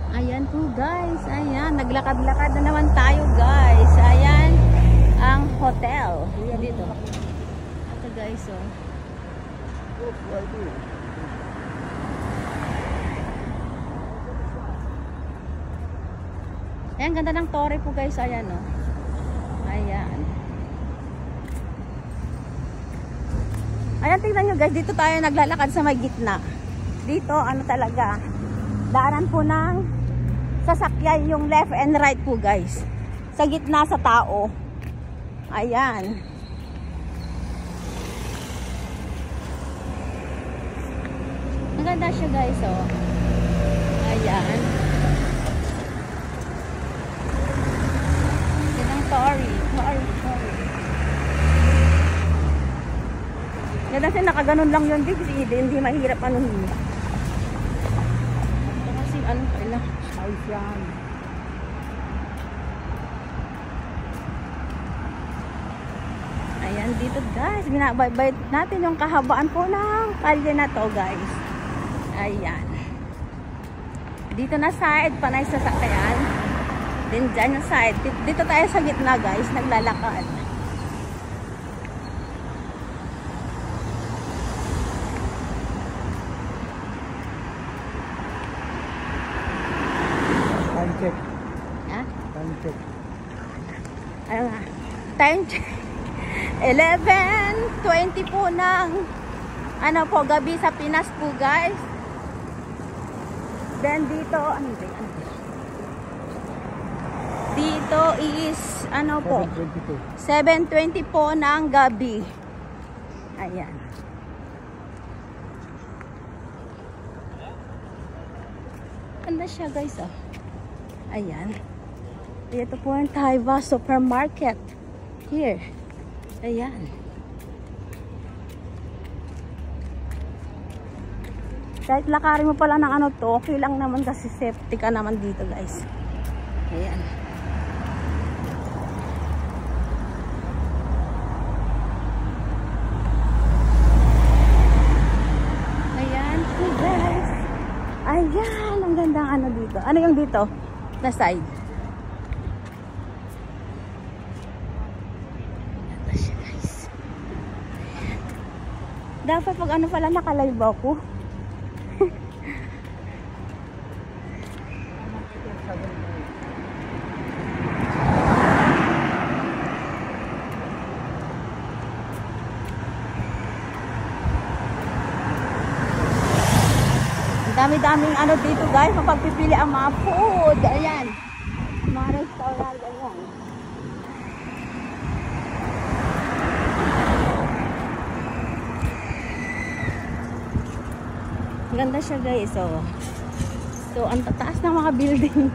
Ayan po guys, ayan, naglakad-lakad na naman tayo guys. Ayan, ang hotel. Ayan dito. Ito guys, oh. Ayan, ganda ng tore po guys, ayan oh. Ayan. Ayan, tingnan nyo guys, dito tayo naglalakad sa may gitna. Dito, ano talaga, daanan po ng sasakyan yung left and right po guys. Sa gitna sa tao. Ayan. Maganda siya guys oh. Ayan. Ganang sorry. Ganda kasi nakaganon lang yun guys. Hindi mahirap ano yun. Ito kasi ano pala. Yan. Ayan dito guys, binabaybay natin yung kahabaan po ng kalye na to guys. Ayan. Dito na side, panay sa sasakyan. Then dyan yung side. Dito tayo sa gitna guys, naglalakad. Time check. Ha? Time check. Ano nga? Time check. 11:20 po ng ano po, gabi sa Pinas po guys. Then dito, ano ba? Dito is ano po? 7:20 po ng gabi. Ayan. Ganda siya guys oh. Ayan. Dito po ang Taiva Supermarket. Here. Ayan. Kahit lakarin mo pala ng ano to, okay lang naman kasi safety ka naman dito guys. Ayan. Ayan po guys. Ayan, ang gandang ano dito. Ano yung dito? Na side. Ganda siya guys. Dapat pag ano pala nakalive ako. Dami-daming ano dito guys, mapagpipili ang mga food. Ayan. Mga restaurant. Ayan. Ganda siya guys. So ang tataas ng mga building.